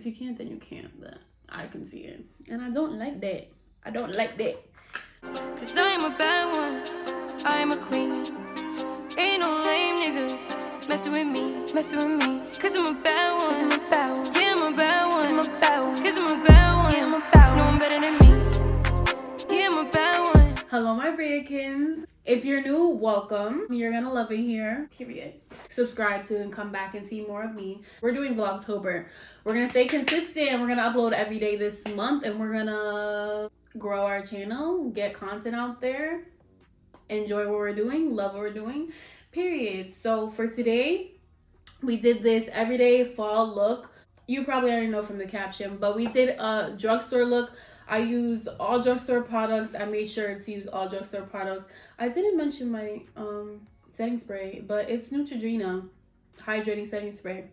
If you can't, then you can't, but I can see it. And I don't like that. I don't like that. Cause I am a bad one, I am a queen. Ain't no lame niggas messing with me. Cause I'm a bad one, yeah, I'm a bad one. Cause I'm a bad one, yeah, I'm a bad one. No one better than me, yeah, I'm a bad one. Hello, my Briakins. If you're new, welcome. You're gonna love it here, period. Subscribe so you can come back and see more of me. We're doing Vlogtober. We're gonna stay consistent. We're gonna upload every day this month, and we're gonna grow our channel, get content out there, enjoy what we're doing, love what we're doing, period. So for today, we did this everyday fall look. You probably already know from the caption, but we did a drugstore look. I used all drugstore products. I made sure to use all drugstore products. I didn't mention my setting spray, but it's Neutrogena hydrating setting spray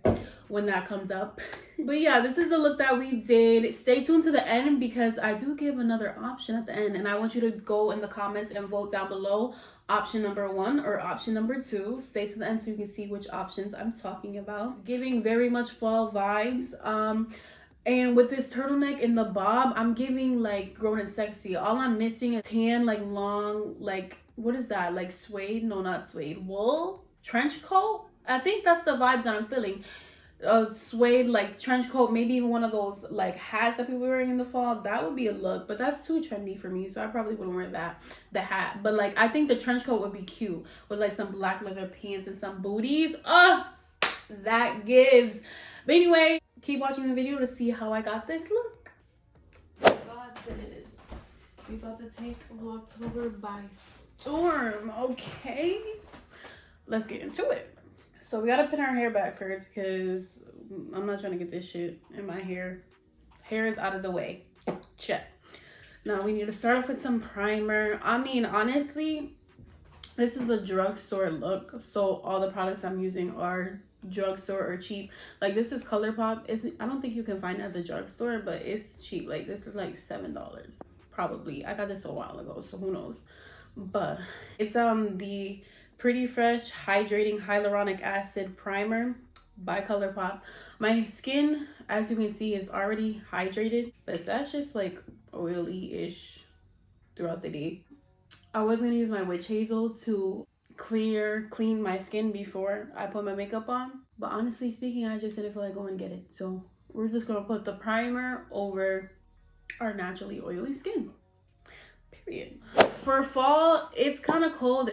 when that comes up. But yeah, this is the look that we did. Stay tuned to the end because I do give another option at the end, and I want you to go in the comments and vote down below option number 1 or option number 2. Stay to the end so you can see which options I'm talking about. Giving very much fall vibes. And with this turtleneck and the bob, I'm giving like grown and sexy. All I'm missing is tan, like long, like what is that? Like suede? No, not suede. Wool? Trench coat? I think that's the vibes that I'm feeling. Suede, like trench coat, maybe even one of those like hats that people are wearing in the fall. That would be a look, but that's too trendy for me, so I probably wouldn't wear that, the hat. But like I think the trench coat would be cute with like some black leather pants and some booties. That gives. But anyway, keep watching the video to see how I got this look. God, it is. We about to take Vlogtober by storm, okay? Let's get into it. So we gotta pin our hair back first because I'm not trying to get this shit in my hair. Hair is out of the way. Check. Now we need to start off with some primer. I mean, honestly, this is a drugstore look. So all the products I'm using are drugstore or cheap. Like this is ColourPop. I don't think you can find it at the drugstore, but it's cheap. Like this is like $7 probably. I got this a while ago, so who knows. But it's the Pretty Fresh Hydrating Hyaluronic Acid Primer by ColourPop. My skin, as you can see, is already hydrated, but that's just like oily-ish throughout the day. I was gonna use my witch hazel to clean my skin before I put my makeup on, but honestly speaking, I just didn't feel like going to get it. So we're just gonna put the primer over our naturally oily skin, period. For fall, it's kind of cold.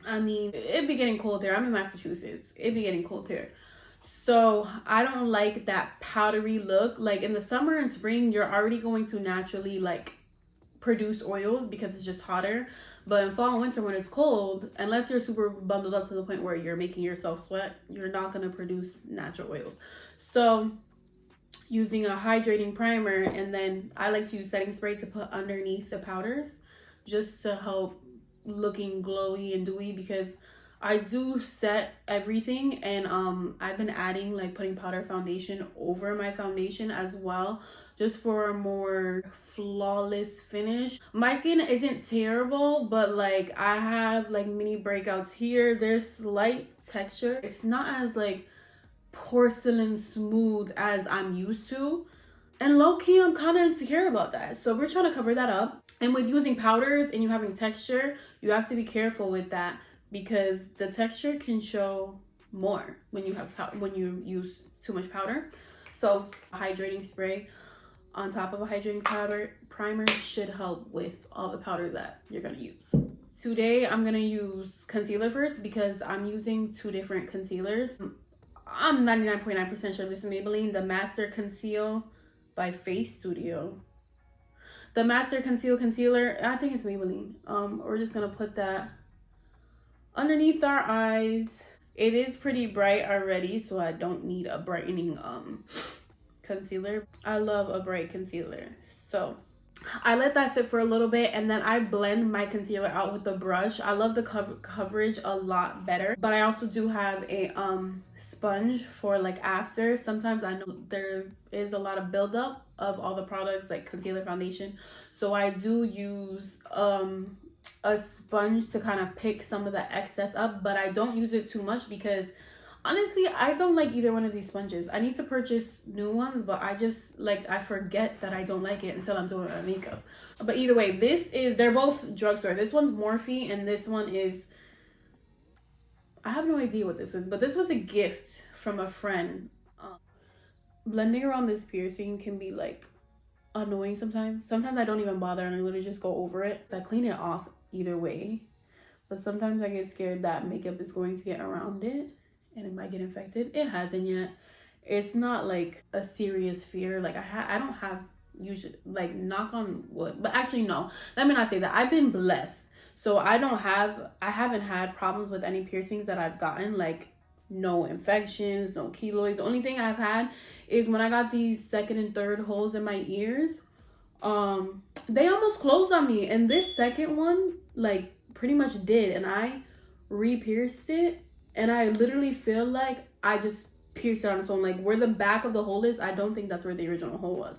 I mean, it'd be getting cold here. I'm in Massachusetts. It'd be getting cold here. So I don't like that powdery look. Like in the summer and spring, you're already going to naturally like produce oils because it's just hotter. But in fall and winter, when it's cold, unless you're super bundled up to the point where you're making yourself sweat, you're not going to produce natural oils. So using a hydrating primer, and then I like to use setting spray to put underneath the powders just to help looking glowy and dewy, because I do set everything, and I've been adding like putting powder foundation over my foundation as well, just for a more flawless finish. My skin isn't terrible, but like I have like mini breakouts here. There's slight texture. It's not as like porcelain smooth as I'm used to, and low-key I'm kind of insecure about that, so we're trying to cover that up. And with using powders and you having texture, you have to be careful with that because the texture can show more when you use too much powder. So a hydrating spray on top of a hydrating primer should help with all the powder that you're gonna use. Today I'm gonna use concealer first because I'm using 2 different concealers. I'm 99.9% sure this is Maybelline, the Master Conceal by Face Studio. The Master Concealer, I think it's Maybelline. We're just gonna put that underneath our eyes. It is pretty bright already, so I don't need a brightening concealer. I love a bright concealer. So I let that sit for a little bit, and then I blend my concealer out with the brush. I love the coverage a lot better, but I also do have a sponge for like after. Sometimes I know there is a lot of buildup of all the products like concealer, foundation, so I do use a sponge to kind of pick some of the excess up, but I don't use it too much because Honestly, I don't like either one of these sponges. I need to purchase new ones, but I just like, I forget that I don't like it until I'm doing my makeup. But either way, they're both drugstore. This one's Morphe and this one is, I have no idea what this was, but this was a gift from a friend. Blending around this piercing can be like annoying sometimes. Sometimes I don't even bother and I literally just go over it. I clean it off either way, but sometimes I get scared that makeup is going to get around it and it might get infected. It hasn't yet. It's not like a serious fear. Like I don't have, usually, like, knock on wood, but actually no, let me not say that. I've been blessed, so I haven't had problems with any piercings that I've gotten, like no infections, no keloids. The only thing I've had is when I got these second and third holes in my ears. They almost closed on me, and this second one like pretty much did, and I re-pierced it, and I literally feel like I just pierced it on its own. Like where the back of the hole is, I don't think that's where the original hole was,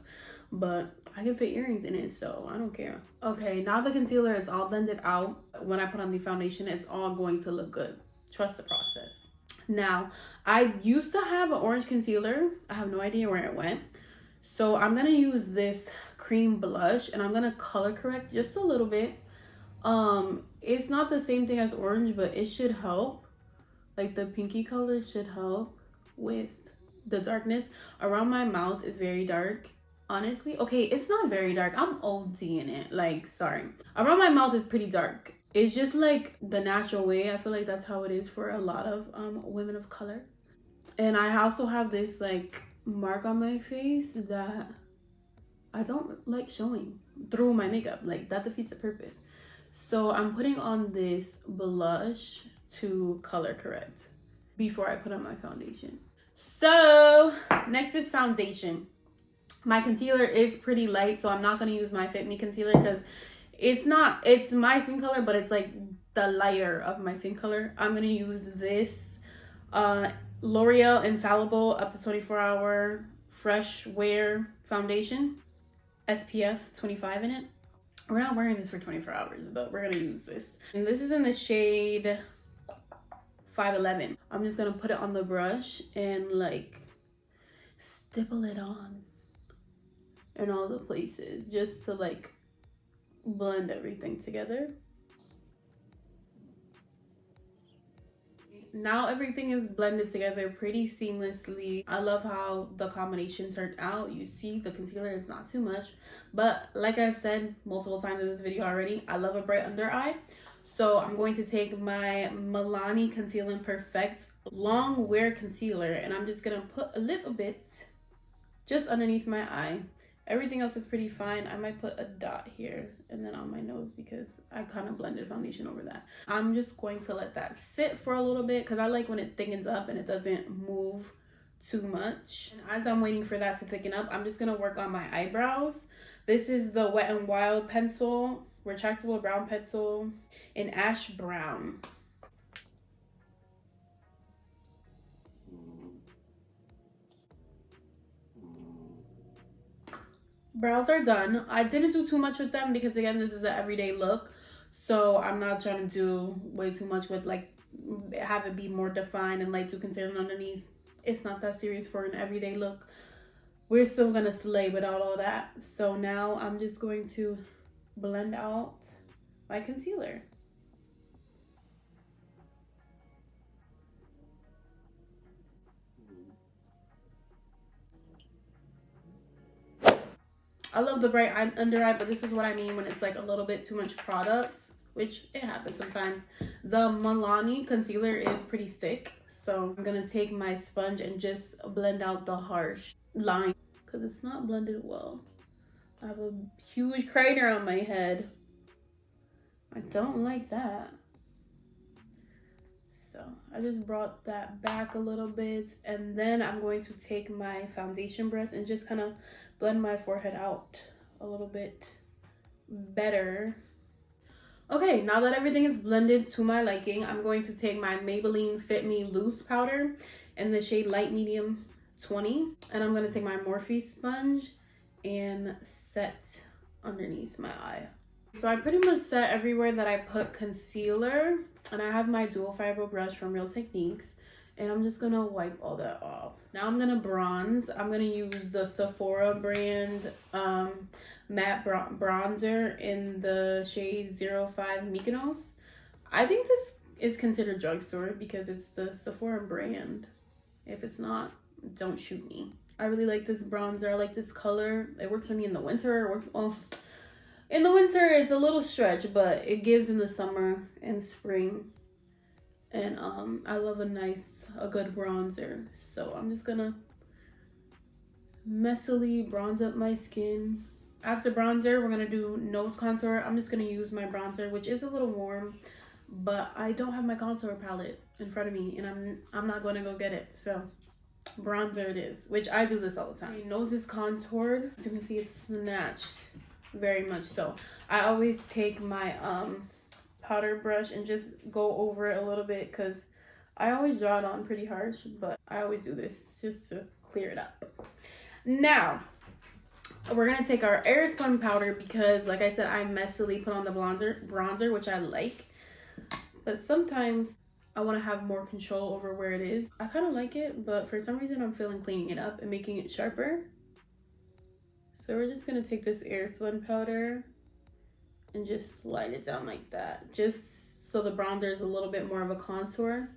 but I can fit earrings in it, so I don't care. Okay, now the concealer is all blended out. When I put on the foundation, it's all going to look good. Trust the process. Now, I used to have an orange concealer. I have no idea where it went. So I'm going to use this cream blush and I'm going to color correct just a little bit. It's not the same thing as orange, but it should help. Like the pinky color should help with the darkness. Around my mouth is very dark. Honestly, okay, it's not very dark. I'm OD in it. Like, sorry. Around my mouth is pretty dark. It's just like the natural way. I feel like that's how it is for a lot of women of color. And I also have this like mark on my face that I don't like showing through my makeup. Like that defeats the purpose. So I'm putting on this blush to color correct before I put on my foundation. So next is foundation. My concealer is pretty light, so I'm not going to use my Fit Me concealer because it's my skin color, but it's like the lighter of my skin color. I'm going to use this L'Oreal Infallible up to 24 hour fresh wear foundation, SPF 25 in it. We're not wearing this for 24 hours, but we're going to use this. And this is in the shade 511. I'm just going to put it on the brush and like stipple it on in all the places just to like blend everything together. Now everything is blended together pretty seamlessly. I love how the combination turned out. You see the concealer is not too much, but like I've said multiple times in this video already, I love a bright under eye. So I'm going to take my Milani Conceal and Perfect Long Wear Concealer and I'm just gonna put a little bit just underneath my eye. Everything else is pretty fine. I might put a dot here and then on my nose because I kind of blended foundation over that. I'm just going to let that sit for a little bit because I like when it thickens up and it doesn't move too much. And as I'm waiting for that to thicken up, I'm just going to work on my eyebrows. This is the Wet n Wild pencil, retractable brown pencil in ash brown. Brows are done. I didn't do too much with them because again, this is an everyday look, so I'm not trying to do way too much with like have it be more defined and like do concealer underneath. It's not that serious for an everyday look. We're still gonna slay without all that. So now I'm just going to blend out my concealer. I love the bright under eye, but this is what I mean when it's like a little bit too much product, which it happens sometimes. The Milani concealer is pretty thick, so I'm gonna take my sponge and just blend out the harsh line because it's not blended well. I have a huge crater on my head. I don't like that. So I just brought that back a little bit, and then I'm going to take my foundation brush and just kind of blend my forehead out a little bit better. Okay, now that everything is blended to my liking, I'm going to take my Maybelline Fit Me Loose Powder in the shade Light Medium 20, and I'm going to take my Morphe sponge and set underneath my eye. So I pretty much set everywhere that I put concealer, and I have my dual fiber brush from Real Techniques. And I'm just gonna wipe all that off. Now I'm gonna bronze. I'm gonna use the Sephora brand matte bronzer in the shade 05 Mykonos. I think this is considered drugstore because it's the Sephora brand. If it's not, don't shoot me. I really like this bronzer. I like this color. It works for me in the winter. It works, well, in the winter it's a little stretch, but it gives in the summer and spring. And I love a good bronzer. So I'm just gonna messily bronze up my skin. After bronzer, we're gonna do nose contour. I'm just gonna use my bronzer, which is a little warm, but I don't have my contour palette in front of me, and I'm not gonna go get it. So bronzer it is, which I do this all the time. My nose is contoured. As you can see, it's snatched very much so. I always take my powder brush and just go over it a little bit because I always draw it on pretty harsh, but I always do this just to clear it up. Now we're gonna take our Airspun powder because, like I said, I messily put on the bronzer, which I like, but sometimes I want to have more control over where it is. I kind of like it, but for some reason I'm feeling cleaning it up and making it sharper. So we're just gonna take this Airspun powder and just slide it down like that, just so the bronzer is a little bit more of a contour.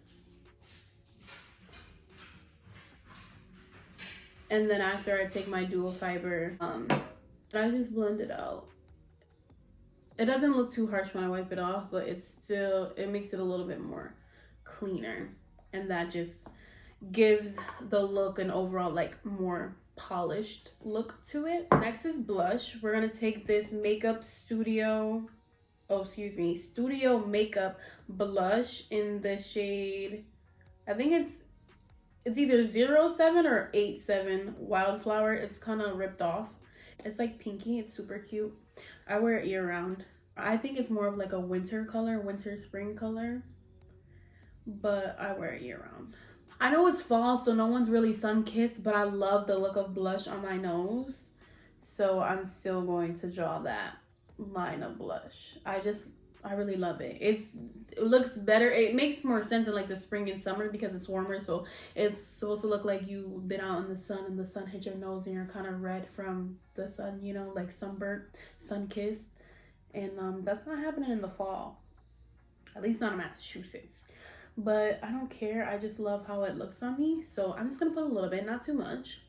And then after, I take my dual fiber and I just blend it out. It doesn't look too harsh when I wipe it off, but it makes it a little bit more cleaner, and that just gives the look an overall like more polished look to it. Next is blush. We're gonna take this Studio Makeup blush in the shade, I think it's either 07 or 87 Wildflower. It's kind of ripped off. It's like pinky. It's super cute. I wear it year round. I think it's more of like a winter color, winter spring color, but I wear it year round. I know it's fall, so no one's really sun-kissed, but I love the look of blush on my nose, so I'm still going to draw that line of blush. I really love it. It looks better. It makes more sense in like the spring and summer because it's warmer, so it's supposed to look like you've been out in the sun and the sun hit your nose and you're kind of red from the sun, you know, like sunburnt, sun-kissed. And that's not happening in the fall, at least not in Massachusetts. But I don't care. I just love how it looks on me. So I'm just going to put a little bit, not too much.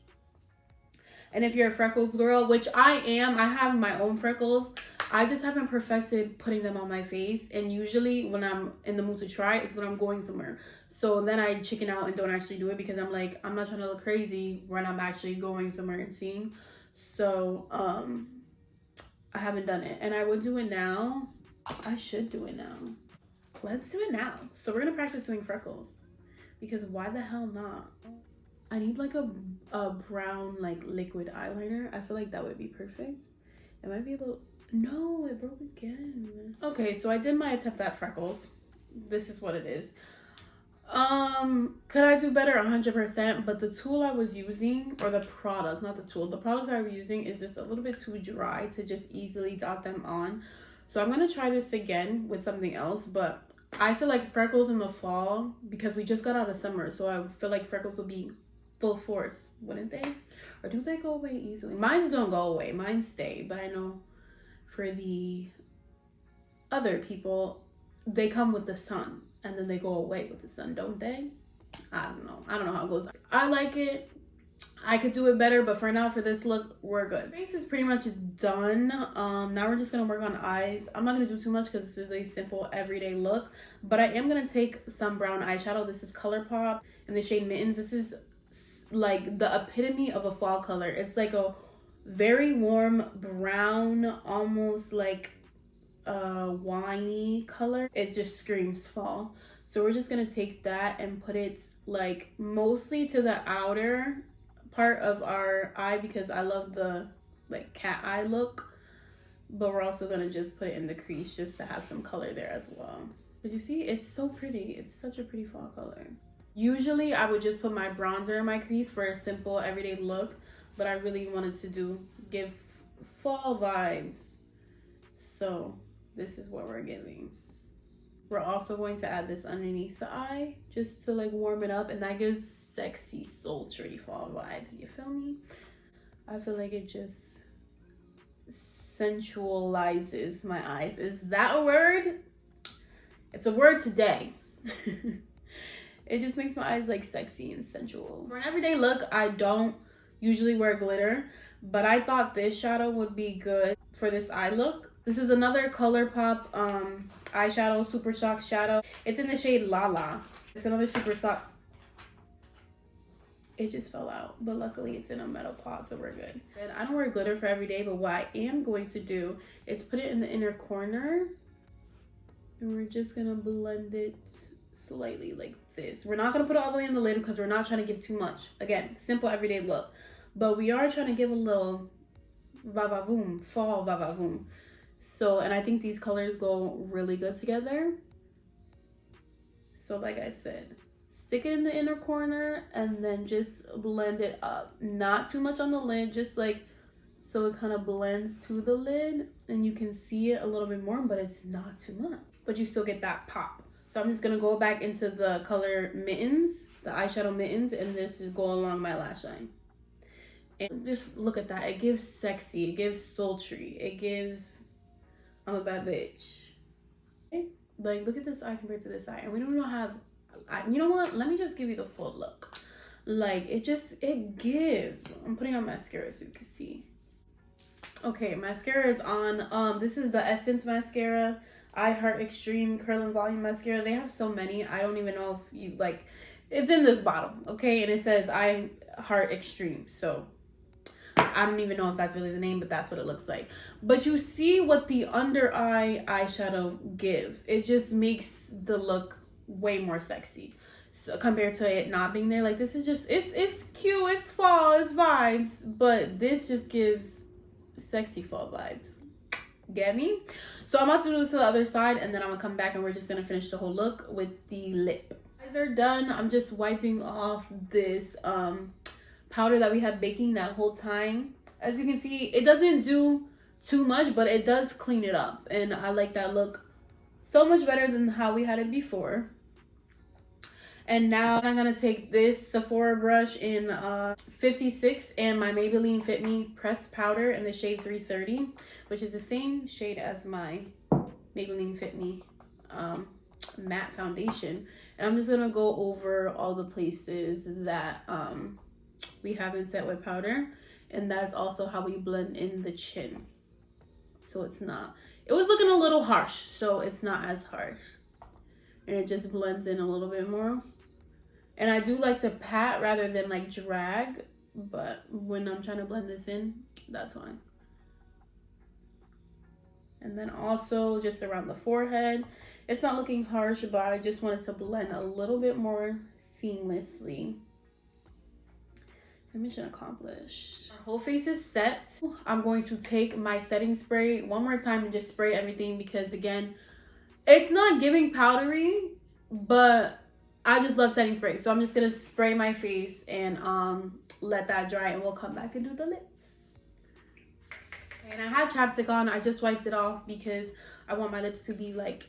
And if you're a freckles girl, which I am, I have my own freckles. I just haven't perfected putting them on my face. And usually when I'm in the mood to try, it's when I'm going somewhere. So then I chicken out and don't actually do it because I'm like, I'm not trying to look crazy when I'm actually going somewhere and seeing. So I haven't done it. And I would do it now. I should do it now. Let's do it now. So we're gonna practice doing freckles because why the hell not? I need like a brown like liquid eyeliner. I feel like that would be perfect. It might be a little, no, it broke again. Okay, so I did my attempt at freckles. This is what it is. Could I do better? 100%, but the tool I was using, or the product, not the tool, the product I was using is just a little bit too dry to just easily dot them on. So I'm gonna try this again with something else, but I feel like freckles in the fall, because we just got out of summer, so I feel like freckles will be full force, wouldn't they? Or do they go away easily? Mine don't go away, mine stay, but I know for the other people, they come with the sun and then they go away with the sun, don't they? I don't know how it goes. I like it. I could do it better, but for now, for this look, we're good. Face is pretty much done. Now we're just gonna work on eyes. I'm not gonna do too much because this is a simple everyday look, but I am gonna take some brown eyeshadow. This is ColourPop in the shade Mittens. This is like the epitome of a fall color. It's like a very warm brown, almost like winey color. It just screams fall. So we're just gonna take that and put it like mostly to the outer part of our eye because I love the like cat eye look, but we're also gonna just put it in the crease just to have some color there as well. But you see, it's so pretty. It's such a pretty fall color. Usually I would just put my bronzer in my crease for a simple everyday look, but I really wanted to give fall vibes, so this is what we're giving. We're also going to add this underneath the eye just to like warm it up, and that gives sexy, sultry fall vibes. You feel me? I feel like it just sensualizes my eyes. Is that a word? It's a word today. It just makes my eyes like sexy and sensual. For an everyday look, I don't usually wear glitter, but I thought this shadow would be good for this eye look. This is another ColourPop eyeshadow, Super Shock shadow. It's in the shade Lala. It's another Super Shock. It just fell out, but luckily it's in a metal pot, so we're good. And I don't wear glitter for every day, but what I am going to do is put it in the inner corner, and we're just gonna blend it slightly like this. We're not gonna put it all the way in the lid because we're not trying to give too much. Again, simple everyday look, but we are trying to give a little va-va-voom, fall va-va-voom. So, and I think these colors go really good together. So like I said, stick it in the inner corner and then just blend it up. Not too much on the lid, just like so it kind of blends to the lid and you can see it a little bit more, but it's not too much. But you still get that pop. So I'm just gonna go back into the color Mittens, the eyeshadow Mittens, and this is go along my lash line. And just look at that. It gives sexy, it gives sultry, it gives I'm a bad bitch. Okay? Like, look at this eye compared to this eye. And we don't even have, you know what? Let me just give you the full look. Like, it gives. I'm putting on mascara so you can see. Okay, mascara is on. This is the Essence mascara. I Heart Extreme Curl and Volume Mascara. They have so many. I don't even know if you, like, it's in this bottle, okay? And it says I Heart Extreme. So I don't even know if that's really the name, but that's what it looks like. But you see what the under eye eyeshadow gives. It just makes the look way more sexy. So compared to it not being there, like this is just, it's cute, it's fall, it's vibes, but this just gives sexy fall vibes. Get me? So I'm about to do this to the other side, and then I'm gonna come back and we're just gonna finish the whole look with the lip. Eyes are done. I'm just wiping off this powder that we had baking that whole time. As you can see, it doesn't do too much, but it does clean it up, and I like that look so much better than how we had it before. And now I'm gonna take this Sephora brush in 56 and my Maybelline Fit Me pressed powder in the shade 330, which is the same shade as my Maybelline Fit Me matte foundation. And I'm just gonna go over all the places that we haven't set with powder, and that's also how we blend in the chin. So it's not, it was looking a little harsh, so it's not as harsh, and it just blends in a little bit more. And I do like to pat rather than like drag, but when I'm trying to blend this in, that's fine. And then also just around the forehead, it's not looking harsh, but I just wanted to blend a little bit more seamlessly. Mission accomplished. Our whole face is set. I'm going to take my setting spray one more time and just spray everything, because again, it's not giving powdery, but I just love setting spray. So I'm just gonna spray my face and let that dry, and we'll come back and do the lips. And I had chapstick on. I just wiped it off because I want my lips to be like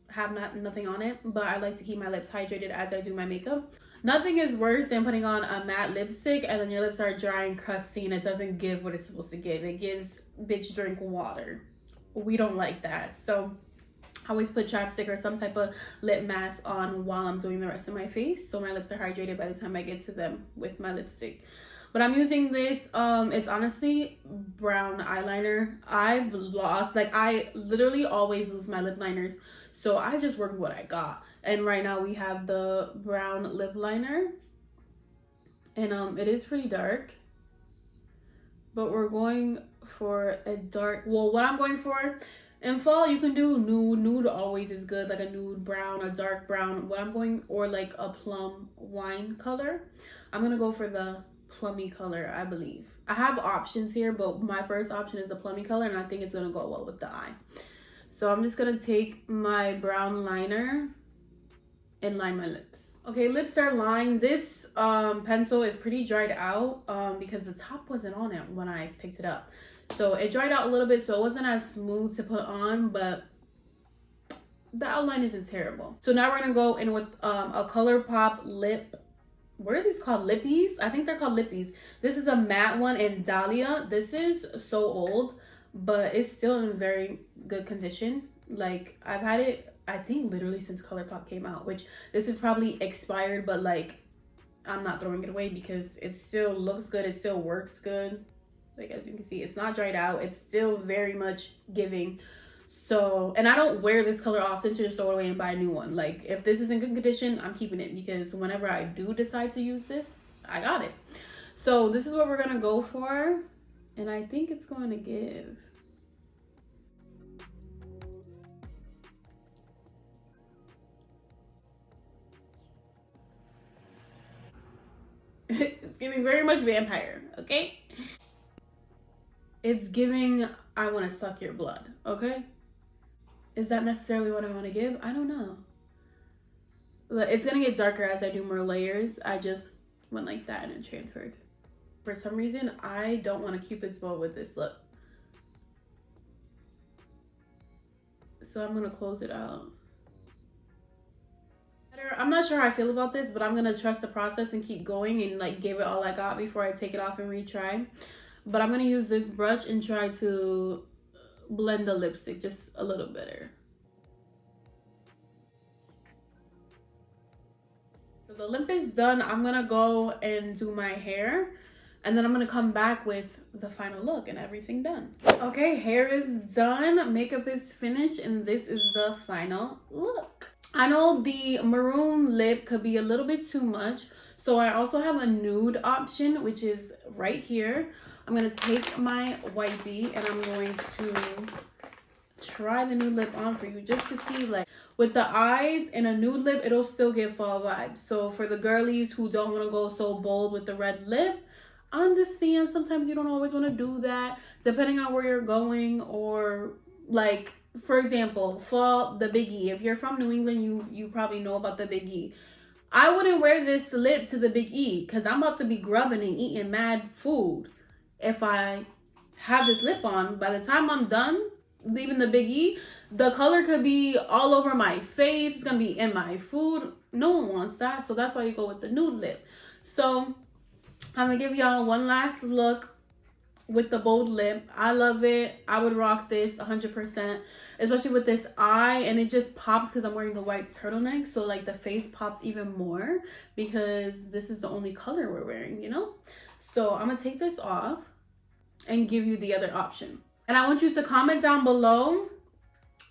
have nothing on it, but I like to keep my lips hydrated as I do my makeup. Nothing is worse than putting on a matte lipstick and then your lips are dry and crusty and it doesn't give what it's supposed to give. It gives bitch drink water. We don't like that. So I always put chapstick or some type of lip mask on while I'm doing the rest of my face, so my lips are hydrated by the time I get to them with my lipstick. But I'm using this, it's honestly brown eyeliner. I've lost, like I literally always lose my lip liners, so I just work with what I got. And right now we have the brown lip liner, and it is pretty dark, but we're going for a dark, well, what I'm going for in fall, you can do nude always is good, like a nude brown, a dark brown, what I'm going, or like a plum wine color. I'm gonna go for the plummy color, I believe. I have options here, but my first option is the plummy color, and I think it's gonna go well with the eye. So I'm just gonna take my brown liner and line my lips. Okay, lips are lined. This pencil is pretty dried out because the top wasn't on it when I picked it up. So it dried out a little bit, so it wasn't as smooth to put on, but the outline isn't terrible. So now we're gonna go in with a ColourPop lip. What are these called? Lippies? I think they're called lippies. This is a matte one in Dahlia. This is so old, but it's still in very good condition. Like, I've had it, I think, literally since ColourPop came out, which this is probably expired, but like, I'm not throwing it away because it still looks good. It still works good. Like, as you can see, it's not dried out. It's still very much giving. So, and I don't wear this color often to just throw it away and buy a new one. Like, if this is in good condition, I'm keeping it, because whenever I do decide to use this, I got it. So this is what we're gonna go for, and I think it's going to give. It's giving very much vampire, okay? It's giving, I want to suck your blood, okay? Is that necessarily what I want to give? I don't know. It's going to get darker as I do more layers. I just went like that and it transferred. For some reason, I don't want a Cupid's bow with this lip. So I'm going to close it out. I'm not sure how I feel about this, but I'm going to trust the process and keep going and like give it all I got before I take it off and retry. But I'm going to use this brush and try to blend the lipstick just a little better. So the lip is done. I'm going to go and do my hair. And then I'm going to come back with the final look and everything done. Okay, hair is done. Makeup is finished. And this is the final look. I know the maroon lip could be a little bit too much. So I also have a nude option, which is right here. I'm going to take my wipey and I'm going to try the nude lip on for you just to see, like, with the eyes and a nude lip, it'll still give fall vibes. So for the girlies who don't want to go so bold with the red lip, I understand sometimes you don't always want to do that depending on where you're going, or like, for example, fall, the Big E. If you're from New England, you probably know about the Big E. I wouldn't wear this lip to the Big E because I'm about to be grubbing and eating mad food. If I have this lip on, by the time I'm done leaving the Big E, the color could be all over my face. It's going to be in my food. No one wants that. So that's why you go with the nude lip. So I'm going to give y'all one last look with the bold lip. I love it. I would rock this 100%, especially with this eye, and it just pops because I'm wearing the white turtleneck. So like the face pops even more because this is the only color we're wearing, you know? So I'm going to take this off and give you the other option. And I want you to comment down below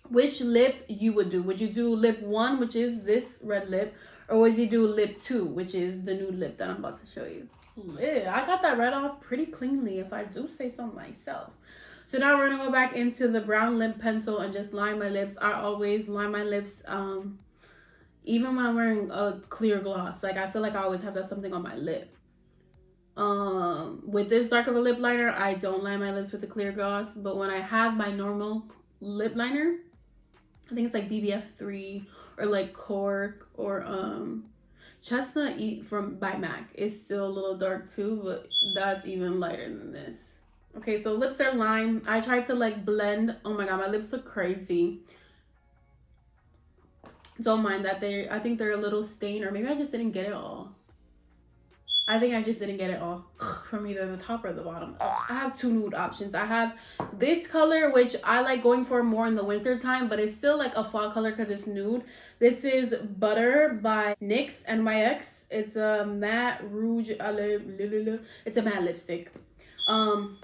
which lip you would do. Would you do lip 1, which is this red lip, or would you do lip 2, which is the nude lip that I'm about to show you? I got that red off pretty cleanly, if I do say so myself. So now we're going to go back into the brown lip pencil and just line my lips. I always line my lips even when I'm wearing a clear gloss. Like, I feel like I always have that something on my lip. With this dark of a lip liner, I don't line my lips with a clear gloss, but when I have my normal lip liner, I think it's like BBF 3 or like Cork or Chestnut by MAC is still a little dark too, but that's even lighter than this. Okay, so lips are lined. I tried to like blend. Oh my god, my lips look crazy. Don't mind that. I think they're a little stained, or maybe I just didn't get it all. I think I just didn't get it all from either the top or the bottom. I have 2 nude options. I have this color, which I like going for more in the winter time, but it's still like a fall color because it's nude. This is Butter by NYX, NYX. It's a matte rouge. It's a matte lipstick.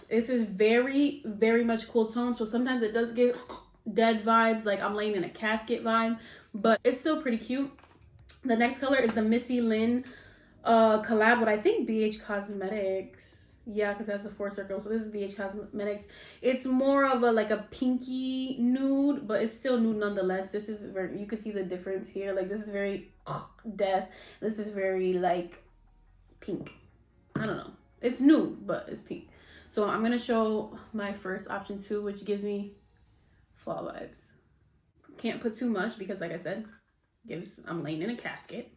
This is very, very much cool tone. So sometimes it does give dead vibes, like I'm laying in a casket vibe, but it's still pretty cute. The next color is the Missy Lynn collab with, I think, BH Cosmetics. Yeah, because that's a 4 circle. So this is BH Cosmetics. It's more of a like a pinky nude, but it's still nude nonetheless. This is very, you can see the difference here. Like, this is very death. This is very like pink. I don't know. It's nude, but it's pink. So I'm gonna show my first option too, which gives me fall vibes. Can't put too much because, like I said, I'm laying in a casket.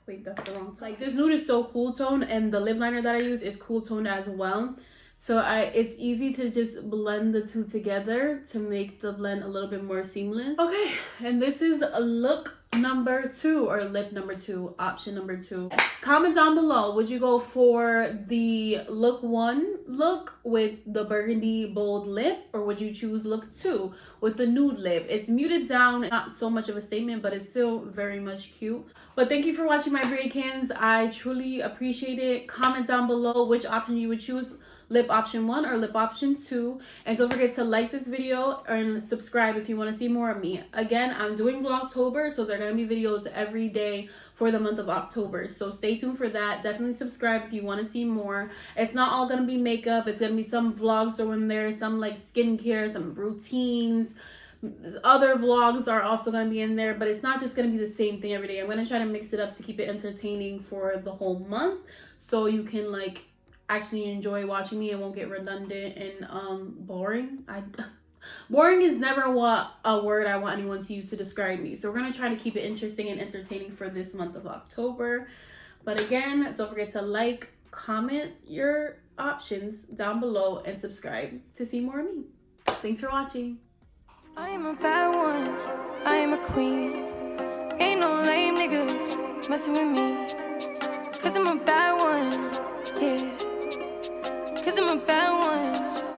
Wait, that's the wrong tone. Like, this nude is so cool tone, and the lip liner that I use is cool tone as well. So it's easy to just blend the two together to make the blend a little bit more seamless. Okay, and this is look number 2 or lip number 2, option number 2. Comment down below, would you go for the look 1 look with the burgundy bold lip, or would you choose look 2 with the nude lip? It's muted down, not so much of a statement, but it's still very much cute. But thank you for watching my Briacans. I truly appreciate it. Comment down below which option you would choose, lip option 1 or lip option 2, and don't forget to like this video and subscribe if you want to see more of me. Again, I'm doing Vlogtober, so there are going to be videos every day for the month of October, so stay tuned for that. Definitely subscribe if you want to see more. It's not all going to be makeup. It's going to be some vlogs thrown there, some like skincare, some routines. Other vlogs are also going to be in there, but it's not just going to be the same thing every day. I'm going to try to mix it up to keep it entertaining for the whole month, so you can like actually enjoy watching me. It won't get redundant and boring. Boring is never a word I want anyone to use to describe me. So we're gonna try to keep it interesting and entertaining for this month of October. But again, don't forget to like, comment your options down below, and subscribe to see more of me. Thanks for watching. I am a bad one, I am a queen. Ain't no lame niggas messing with me, 'cause I'm a bad one, yeah. 'Cause I'm a bad